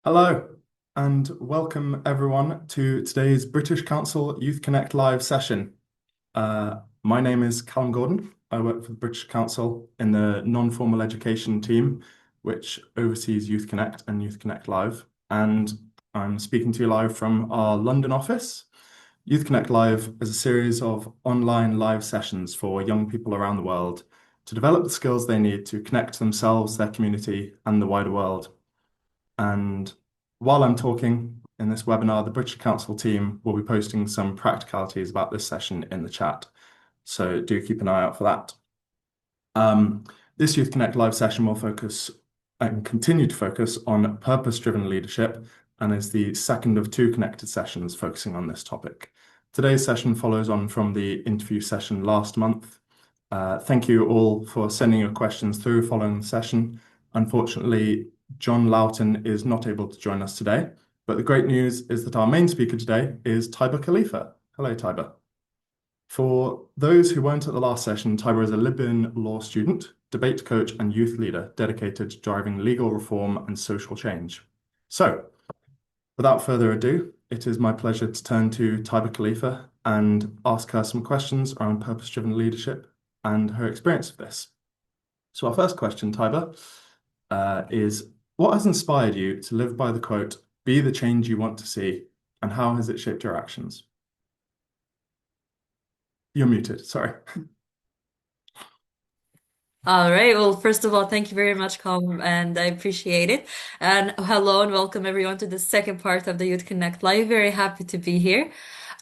Hello, and welcome everyone to today's British Council Youth Connect Live session. My name is Callum Gordon. I work for the British Council in the non-formal education team, which oversees Youth Connect and Youth Connect Live. And I'm speaking to you live from our London office. Youth Connect Live is a series of online live sessions for young people around the world to develop the skills they need to connect to themselves, their community, and the wider world. And while I'm talking in this webinar, the British Council team will be posting some practicalities about this session in the chat. So do keep an eye out for that. This Youth Connect live session will focus and continue to focus on purpose-driven leadership and is the second of two connected sessions focusing on this topic. Today's session follows on from the interview session last month. Thank you all for sending your questions through following the session. Unfortunately, John Loughton is not able to join us today, but the great news is that our main speaker today is Taiba Khalifa. Hello, Taiba. For those who weren't at the last session, Taiba is a Libyan law student, debate coach, and youth leader dedicated to driving legal reform and social change. So, without further ado, it is my pleasure to turn to Taiba Khalifa and ask her some questions around purpose-driven leadership and her experience of this. So our first question, Taiba, is what has inspired you to live by the quote, "Be the change you want to see," and how has it shaped your actions? You're muted, sorry. All right. Well, first of all, thank you very much, Com, and I appreciate it. And hello and welcome everyone to the second part of the Youth Connect Live. Very happy to be here.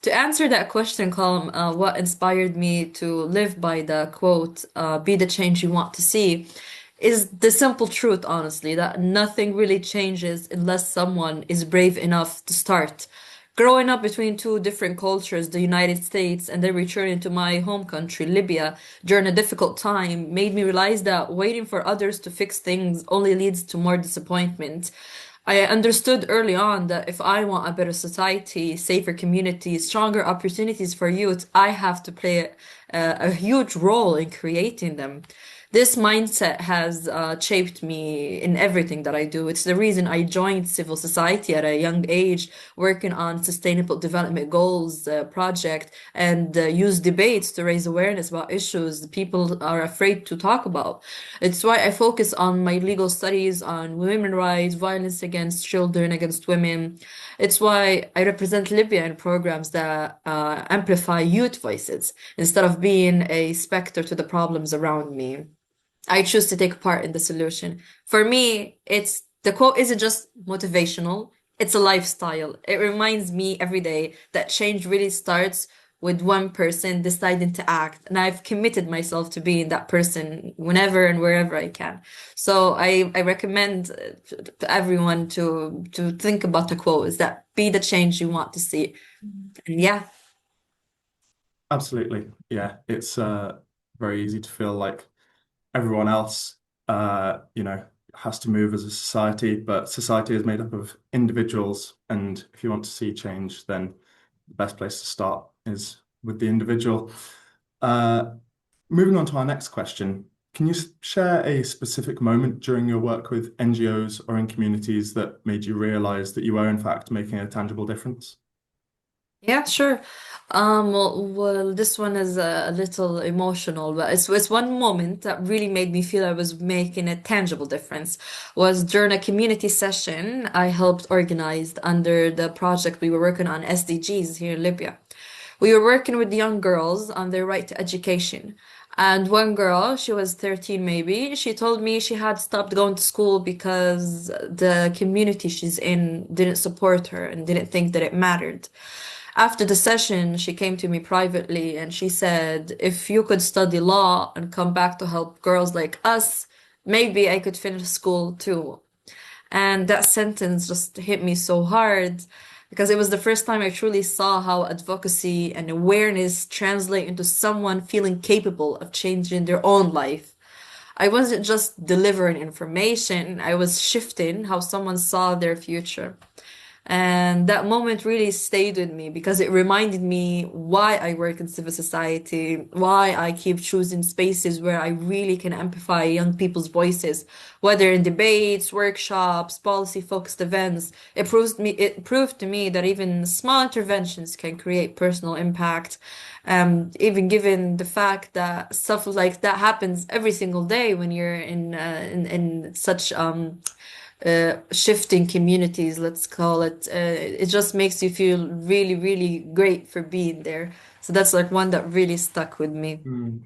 To answer that question, Com, what inspired me to live by the quote, be the change you want to see, is the simple truth, honestly, that nothing really changes unless someone is brave enough to start. Growing up between two different cultures, the United States and then returning to my home country, Libya, during a difficult time, made me realize that waiting for others to fix things only leads to more disappointment. I understood early on that if I want a better society, safer communities, stronger opportunities for youth, I have to play a huge role in creating them. This mindset has shaped me in everything that I do. It's the reason I joined civil society at a young age, working on sustainable development goals project and use debates to raise awareness about issues people are afraid to talk about. It's why I focus on my legal studies on women's rights, violence against children, against women. It's why I represent Libya in programs that amplify youth voices instead of being a specter to the problems around me. I choose to take part in the solution. For me, it's the quote isn't just motivational, it's a lifestyle. It reminds me every day that change really starts with one person deciding to act. And I've committed myself to being that person whenever and wherever I can. So I recommend to everyone to think about the quote is that be the change you want to see. And yeah. Absolutely. Yeah, it's very easy to feel like everyone else, has to move as a society, but society is made up of individuals. And if you want to see change, then the best place to start is with the individual. Uh, Moving on to our next question, can you share a specific moment during your work with NGOs or in communities that made you realize that you were, in fact, making a tangible difference? Yeah, sure. Well, this one is a little emotional, but it's one moment that really made me feel I was making a tangible difference. Was during a community session I helped organized under the project we were working on SDGs here in Libya. We were working with young girls on their right to education. And one girl, she was 13 maybe, she told me she had stopped going to school because the community she's in didn't support her and didn't think that it mattered. After the session, she came to me privately and she said, if you could study law and come back to help girls like us, maybe I could finish school too. And that sentence just hit me so hard because it was the first time I truly saw how advocacy and awareness translate into someone feeling capable of changing their own life. I wasn't just delivering information, I was shifting how someone saw their future. And that moment really stayed with me because it reminded me why I work in civil society, why I keep choosing spaces where I really can amplify young people's voices, whether in debates, workshops, policy-focused events. It proved to me that even small interventions can create personal impact. Even given the fact that stuff like that happens every single day when you're in such shifting communities, let's call it. It just makes you feel really, really great for being there. So that's like one that really stuck with me. Mm.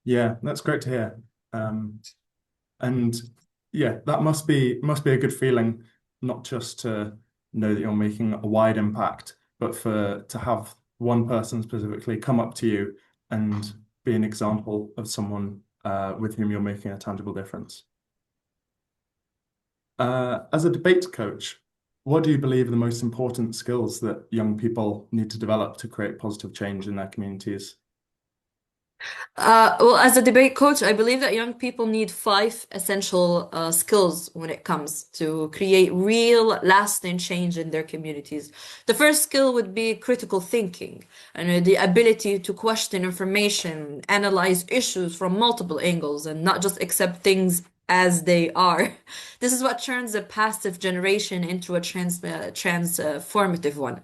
Yeah, that's great to hear. Um, and yeah, that must be a good feeling, not just to know that you're making a wide impact, but for to have one person specifically come up to you and be an example of someone with whom you're making a tangible difference. As a debate coach, what do you believe are the most important skills that young people need to develop to create positive change in their communities? Well, as a debate coach, I believe that young people need five essential skills when it comes to create real, lasting change in their communities. The first skill would be critical thinking and the ability to question information, analyze issues from multiple angles, and not just accept things as they are. This is what turns a passive generation into a transformative one.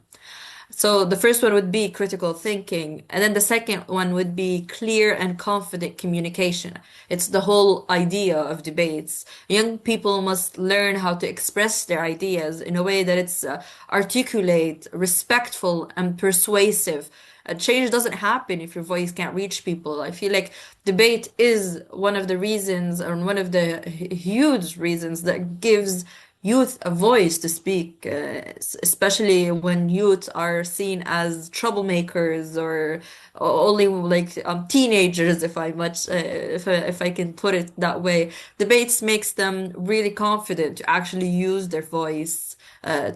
So the first one would be critical thinking, and then the second one would be clear and confident communication. It's the whole idea of debates. Young people must learn how to express their ideas in a way that it's articulate, respectful, and persuasive. Change doesn't happen if your voice can't reach people. I feel like debate is one of the reasons, or one of the huge reasons that gives youth a voice to speak, especially when youth are seen as troublemakers or only like teenagers, if I much if I can put it that way. Debates makes them really confident to actually use their voice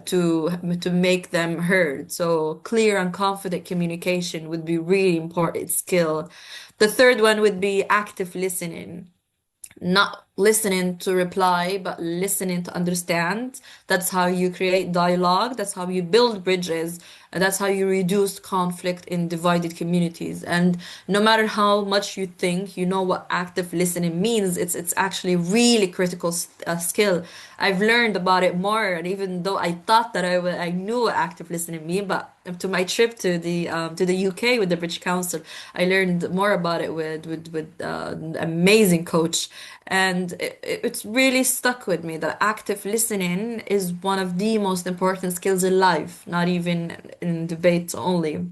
to make them heard. So clear and confident communication would be really important skill. The third one would be active listening, not listening to reply, but listening to understand. That's how you create dialogue. That's how you build bridges. And that's how you reduce conflict in divided communities. And no matter how much you think you know what active listening means, it's actually really critical skill. I've learned about it more, and even though I thought that I knew what active listening mean, but to my trip to the UK with the British Council, I learned more about it with an amazing coach, and it's really stuck with me that active listening is one of the most important skills in life, not even in debates only.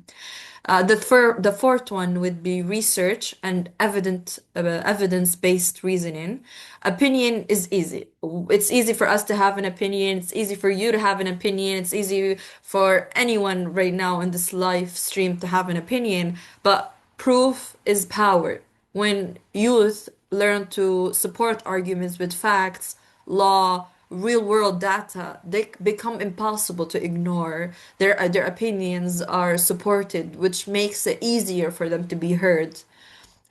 The fourth one would be research and evidence-based reasoning. Opinion is easy. It's easy for us to have an opinion. It's easy for you to have an opinion. It's easy for anyone right now in this live stream to have an opinion. But proof is power. When youth learn to support arguments with facts, law, real world data, they become impossible to ignore. Their opinions are supported, which makes it easier for them to be heard.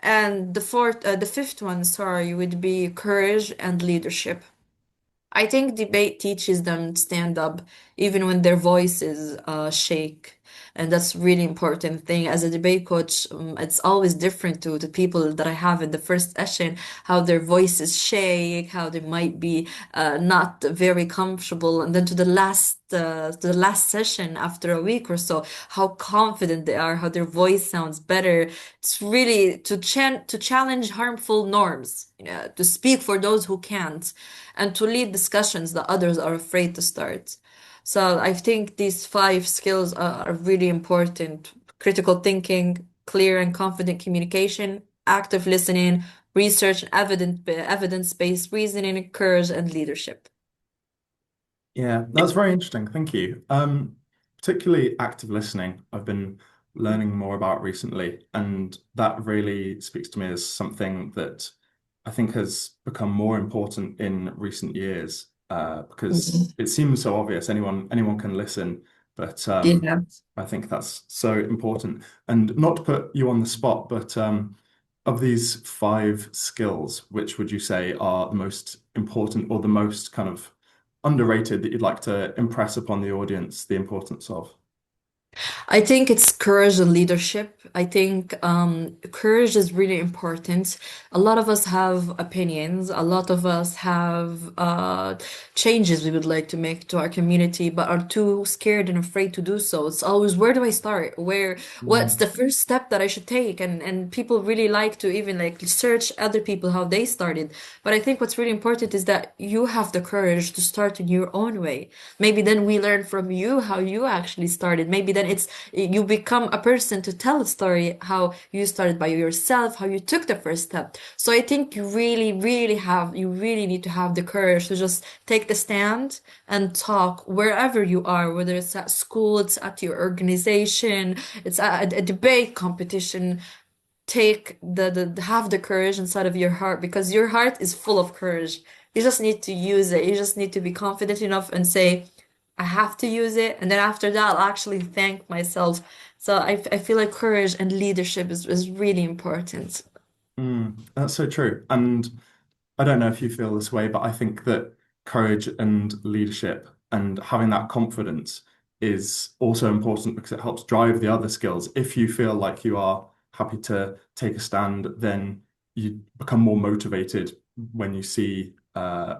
And the fifth one, sorry, would be courage and leadership. I think debate teaches them to stand up even when their voices shake. And that's really important thing. As a debate coach, it's always different to the people that I have in the first session, how their voices shake, how they might be not very comfortable. And then to the last session after a week or so, how confident they are, how their voice sounds better. It's really to challenge harmful norms, to speak for those who can't, and to lead discussions that others are afraid to start. So I think these five skills are really important: critical thinking, clear and confident communication, active listening, research and evidence-based reasoning, courage, and leadership. Yeah, that's very interesting. Thank you. Particularly active listening, I've been learning more about recently, and that really speaks to me as something that I think has become more important in recent years, because Mhm. it seems so obvious. Anyone can listen, but Yeah. I think that's so important. And not to put you on the spot, but of these five skills, which would you say are the most important or the most kind of underrated that you'd like to impress upon the audience the importance of? I think it's courage and leadership. I think courage is really important. A lot of us have opinions. A lot of us have changes we would like to make to our community, but are too scared and afraid to do so. It's always, where do I start? What's Mm, the first step that I should take? And people really like to even like search other people how they started. But I think what's really important is that you have the courage to start in your own way. Maybe then we learn from you how you actually started. Maybe then it's you become a person to tell a story how you started by yourself, how you took the first step. So I think you really need to have the courage to just take the stand and talk wherever you are, whether it's at school, it's at your organization, it's at a debate competition. Take have the courage inside of your heart because your heart is full of courage. You just need to use it. You just need to be confident enough and say, I have to use it. And then after that, I'll actually thank myself. So I feel like courage and leadership is really important. that's so true. And I don't know if you feel this way, but I think that courage and leadership and having that confidence is also important because it helps drive the other skills. If you feel like you are happy to take a stand, then you become more motivated when you see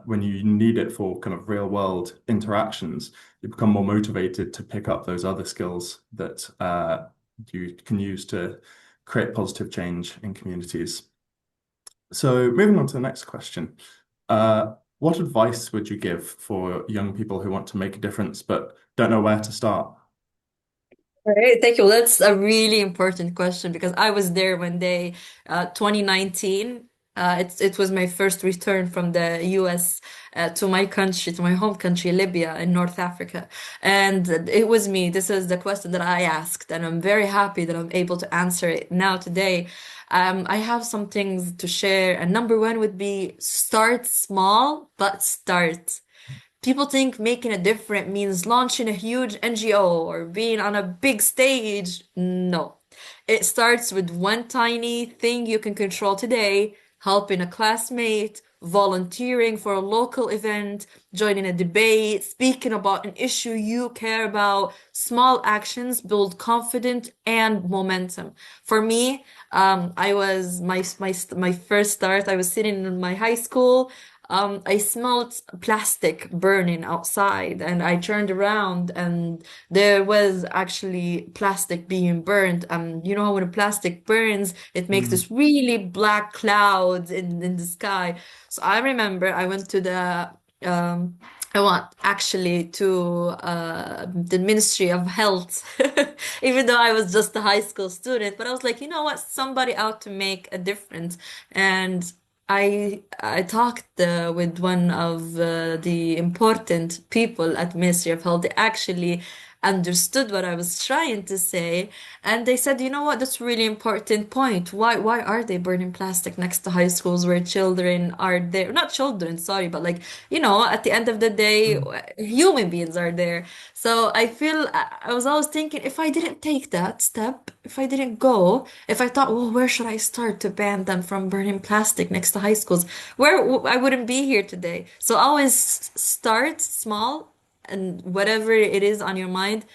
when you need it for kind of real world interactions. You become more motivated to pick up those other skills that you can use to create positive change in communities. So, moving on to the next question. What advice would you give for young people who want to make a difference but don't know where to start? Right, thank you. That's a really important question because I was there one day, 2019. It was my first return from the US to my country, to my home country, Libya in North Africa. And it was me. This is the question that I asked, and I'm very happy that I'm able to answer it now today. I have some things to share, and number one would be start small, but start. People think making a difference means launching a huge NGO or being on a big stage. No. It starts with one tiny thing you can control today, helping a classmate, volunteering for a local event, joining a debate, speaking about an issue you care about. Small actions build confidence and momentum. For me, I was my first start. I was sitting in my high school. I smelled plastic burning outside, and I turned around, and there was actually plastic being burned. You know how when a plastic burns, it makes Mm, this really black clouds in the sky. So I remember I went to um, I went actually to the Ministry of Health, even though I was just a high school student. But I was like, you know what? Somebody out to make a difference, and I talked with one of the important people at Ministry of Health. They actually understood what I was trying to say, and they said, "You know what? That's a really important point. Why are they burning plastic next to high schools where children are there? Not children, sorry, but like at the end of the day, mm, human beings are there." So I feel I was always thinking if I didn't take that step, if I didn't go, if I thought, well, where should I start to ban them from burning plastic next to high schools? I wouldn't be here today. So always start small and whatever it is on your mind,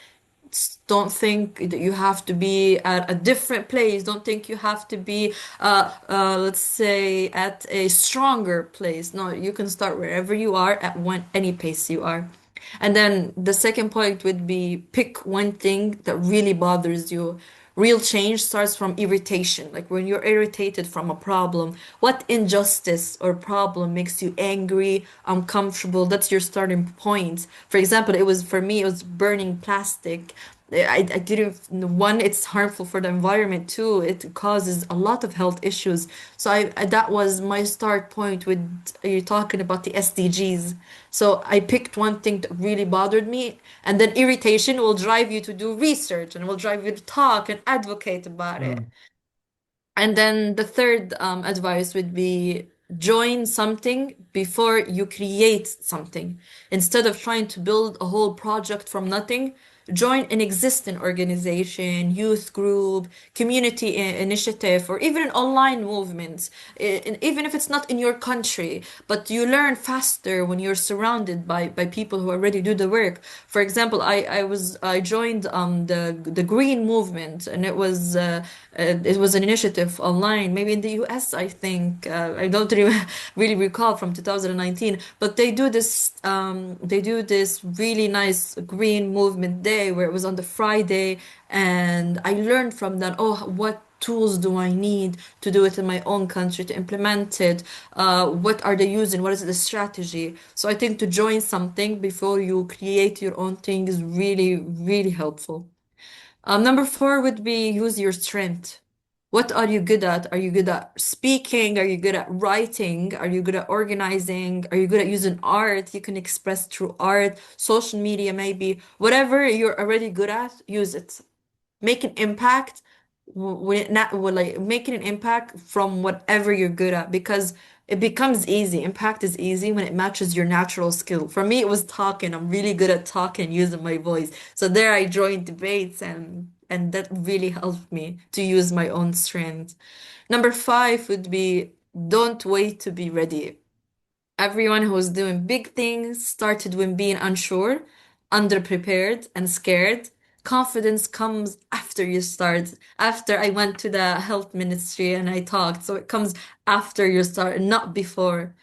don't think that you have to be at a different place. Don't think you have to be, let's say, at a stronger place. No, you can start wherever you are at any pace you are. And then the second point would be pick one thing that really bothers you. Real change starts from irritation. Like when you're irritated from a problem, what injustice or problem makes you angry, uncomfortable? That's your starting point. For example, for me, it was burning plastic. I didn't, one, it's harmful for the environment. Two, it causes a lot of health issues. So that was my start point with you talking about the SDGs. So I picked one thing that really bothered me, and then irritation will drive you to do research and will drive you to talk and advocate about it. mm, And then the third advice would be join something before you create something. Instead of trying to build a whole project from nothing, join an existing organization, youth group, community initiative, or even an online movement, even if it's not in your country, but you learn faster when you're surrounded by people who already do the work. For example, I joined the green movement, and it was an initiative online, maybe in the US, I think. I don't really recall, from 2019, but they do this really nice green movement day where it was on the Friday, and I learned from that, oh, what tools do I need to do it in my own country to implement it? What are they using? What is the strategy? So I think to join something before you create your own thing is really, really helpful. Number four would be use your strength. What are you good at? Are you good at speaking? Are you good at writing? Are you good at organizing? Are you good at using art? You can express through art, social media, maybe. Whatever you're already good at, use it. Make an impact when it not well, like making an impact from whatever you're good at, because it becomes easy. Impact is easy when it matches your natural skill. For me, it was talking. I'm really good at talking, using my voice. So there I joined debates, and that really helped me to use my own strength. Number five would be don't wait to be ready. Everyone who was doing big things started when being unsure, underprepared, and scared. Confidence comes after you start. After I went to the health ministry and I talked, so it comes after you start, not before.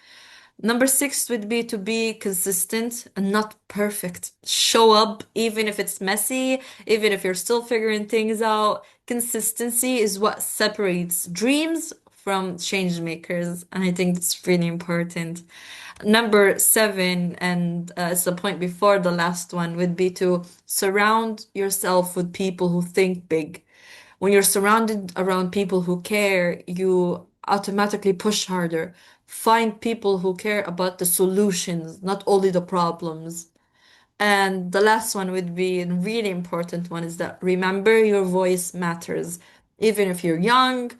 Number six would be to be consistent and not perfect. Show up, even if it's messy, even if you're still figuring things out. Consistency is what separates dreams from change makers, and I think it's really important. Number seven, and it's the point before the last one, would be to surround yourself with people who think big. When you're surrounded around people who care, you automatically push harder. Find people who care about the solutions, not only the problems. And the last one would be a really important one, is that remember your voice matters. Even if you're young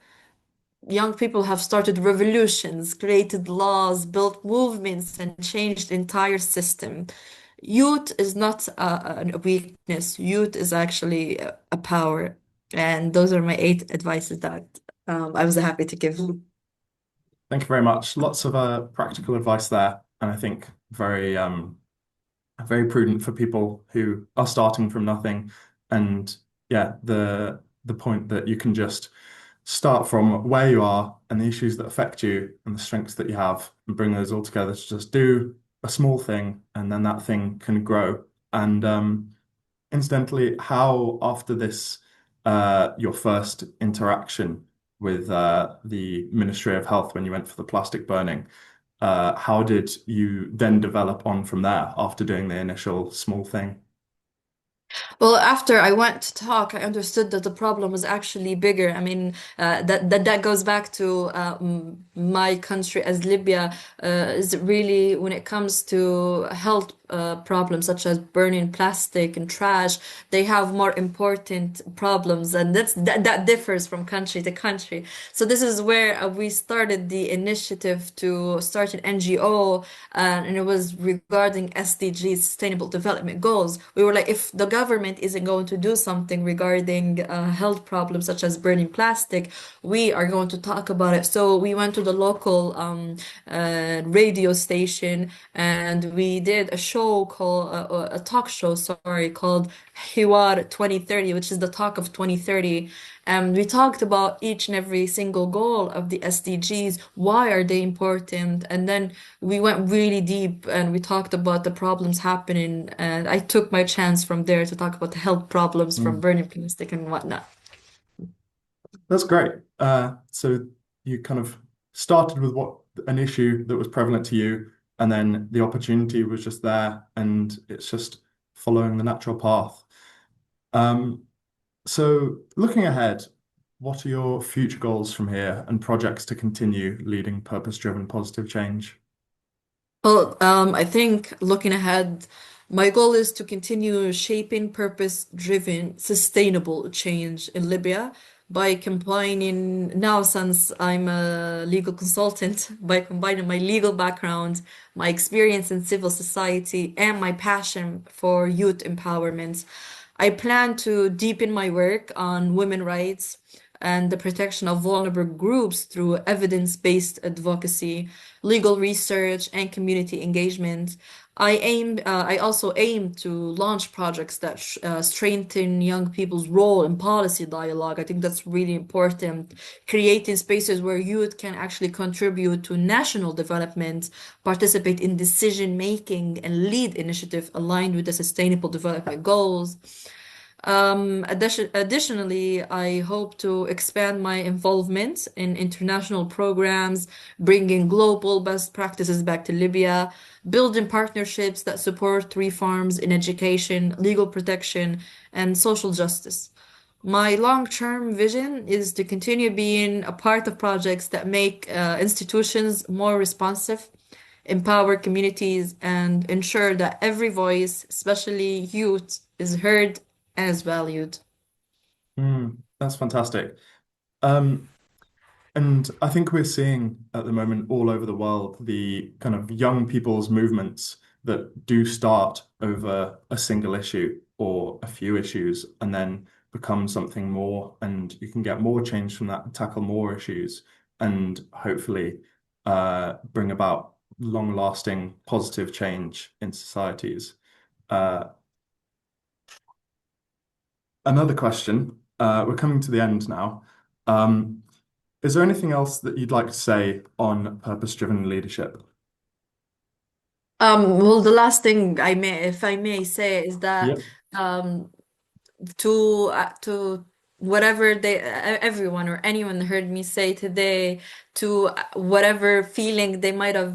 people have started revolutions, created laws, built movements, and changed the entire system. Youth is not a weakness. Youth is actually a power. And those are my eight advices that I was happy to give. Thank you very much. Lots of practical advice there, and I think very prudent for people who are starting from nothing. And yeah, the point that you can just start from where you are and the issues that affect you and the strengths that you have, and bring those all together to just do a small thing, and then that thing can grow. And incidentally, how after this, your first interaction with the Ministry of Health when you went for the plastic burning, how did you then develop on from there after doing the initial small thing? Well, after I went to talk, I understood that the problem was actually bigger. I mean, that goes back to my country as Libya, is really when it comes to health problems such as burning plastic and trash, they have more important problems, and that differs from country to country. So this is where we started the initiative to start an NGO, and it was regarding SDGs, Sustainable Development Goals. We were like, if the government isn't going to do something regarding health problems such as burning plastic, we are going to talk about it. So we went to the local radio station, and we did a show called a talk show, sorry, called Hiwar 2030, which is the talk of 2030. And we talked about each and every single goal of the SDGs. Why are they important? And then we went really deep and we talked about the problems happening. And I took my chance from there to talk about the health problems from Mm. burning plastic and whatnot. That's great. So you kind of started with what an issue that was prevalent to you, and then the opportunity was just there, and it's just following the natural path. Um, so looking ahead, what are your future goals from here and projects to continue leading purpose-driven positive change? Well, I think looking ahead, my goal is to continue shaping purpose-driven, sustainable change in Libya by combining, now since I'm a legal consultant, by combining my legal background, my experience in civil society, and my passion for youth empowerment. I plan to deepen my work on women rights and the protection of vulnerable groups through evidence-based advocacy, legal research, and community engagement. I also aim to launch projects that strengthen young people's role in policy dialogue. I think that's really important. Creating spaces where youth can actually contribute to national development, participate in decision making, and lead initiatives aligned with the Sustainable Development Goals. Additionally, I hope to expand my involvement in international programs, bringing global best practices back to Libya, building partnerships that support reforms in education, legal protection, and social justice. My long-term vision is to continue being a part of projects that make institutions more responsive, empower communities, and ensure that every voice, especially youth, is heard and is valued. That's fantastic. Um, And I think we're seeing at the moment all over the world the kind of young people's movements that do start over a single issue or a few issues and then become something more. And you can get more change from that and tackle more issues and hopefully bring about long-lasting positive change in societies. Uh, Another question. We're coming to the end now. Um, Is there anything else that you'd like to say on purpose-driven leadership? Well, the last thing if I may say, is that Yep. um, to whatever everyone or anyone heard me say today, to whatever feeling they might have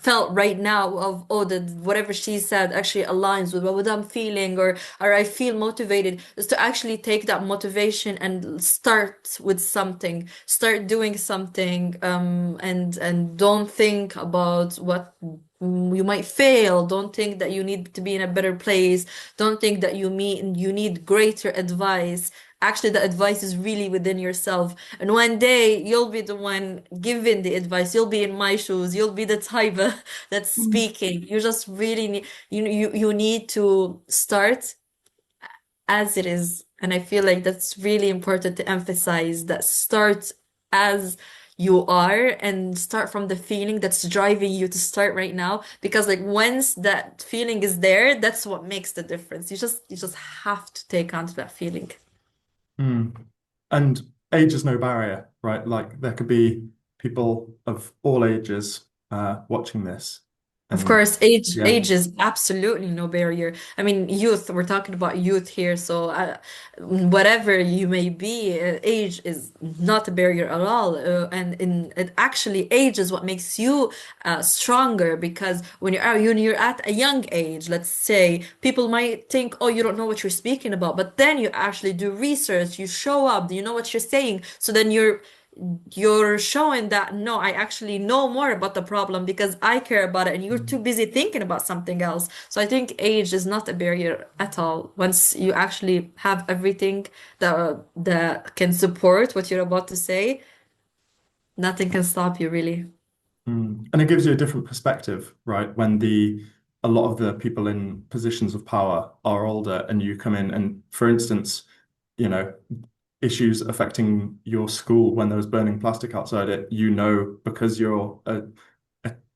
felt right now of, oh, that whatever she said actually aligns with what I'm feeling, or I feel motivated, is to actually take that motivation and start with something, start doing something, and don't think about what you might fail. Don't think that you need to be in a better place. Don't think that you need greater advice. Actually, the advice is really within yourself. And one day you'll be the one giving the advice. You'll be in my shoes. You'll be the type that's speaking. You just really need you need to start as it is. And I feel like that's really important to emphasize, that start as you are and start from the feeling that's driving you to start right now. Because like once that feeling is there, that's what makes the difference. You just have to take on to that feeling. Mm. And age is no barrier, right? Like there could be people of all ages watching this. Of And course, age yeah. age is absolutely no barrier. I mean, youth, we're talking about youth here, so whatever you may be, age is not a barrier at all. And in it actually, age is what makes you stronger, because when you're at a young age, let's say, people might think, oh, you don't know what you're speaking about, but then you actually do research, you show up, you know what you're saying, so then you're showing that no, I actually know more about the problem because I care about it, and you're too busy thinking about something else. So I think age is not a barrier at all. Once you actually have everything that can support what you're about to say, nothing can stop you really. And it gives you a different perspective, right? When the a lot of the people in positions of power are older and you come in and, for instance, you know, issues affecting your school when there was burning plastic outside it, because you're a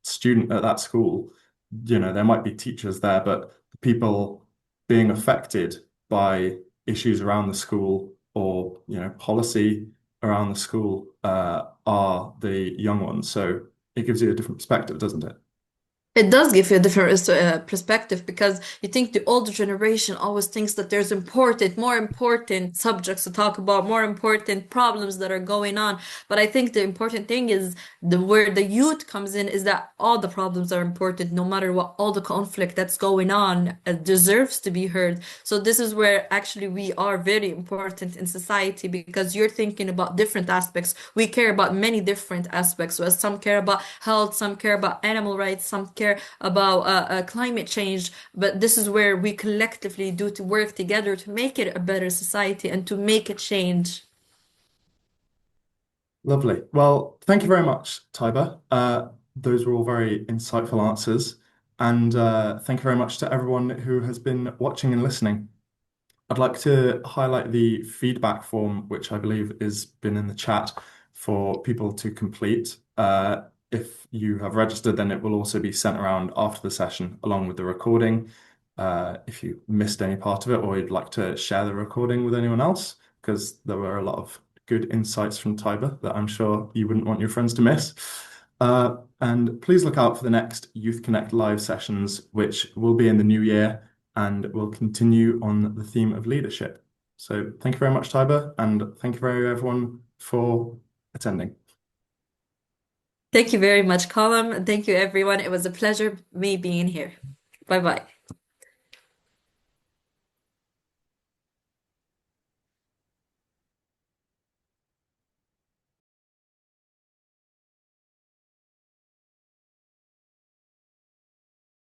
student at that school, there might be teachers there, but the people being affected by issues around the school or, policy around the school are the young ones. So it gives you a different perspective, doesn't it? It does give you a different perspective, because you think the older generation always thinks that there's more important subjects to talk about, more important problems that are going on. But I think the important thing is where the youth comes in, is that all the problems are important, no matter what, all the conflict that's going on deserves to be heard. So this is where actually we are very important in society, because you're thinking about different aspects. We care about many different aspects. So some care about health, some care about animal rights, some care about climate change. But this is where we collectively do to work together to make it a better society and to make a change. Lovely. Well, thank you very much, Taiba. Those were all very insightful answers. And thank you very much to everyone who has been watching and listening. I'd like to highlight the feedback form, which I believe has been in the chat for people to complete. If you have registered, then it will also be sent around after the session along with the recording. If you missed any part of it or you'd like to share the recording with anyone else, because there were a lot of good insights from Tiber that I'm sure you wouldn't want your friends to miss. And please look out for the next Youth Connect live sessions, which will be in the new year and will continue on the theme of leadership. So thank you very much, Tiber, and thank you very everyone for attending. Thank you very much, Colin. Thank you, everyone. It was a pleasure me being here. Bye bye.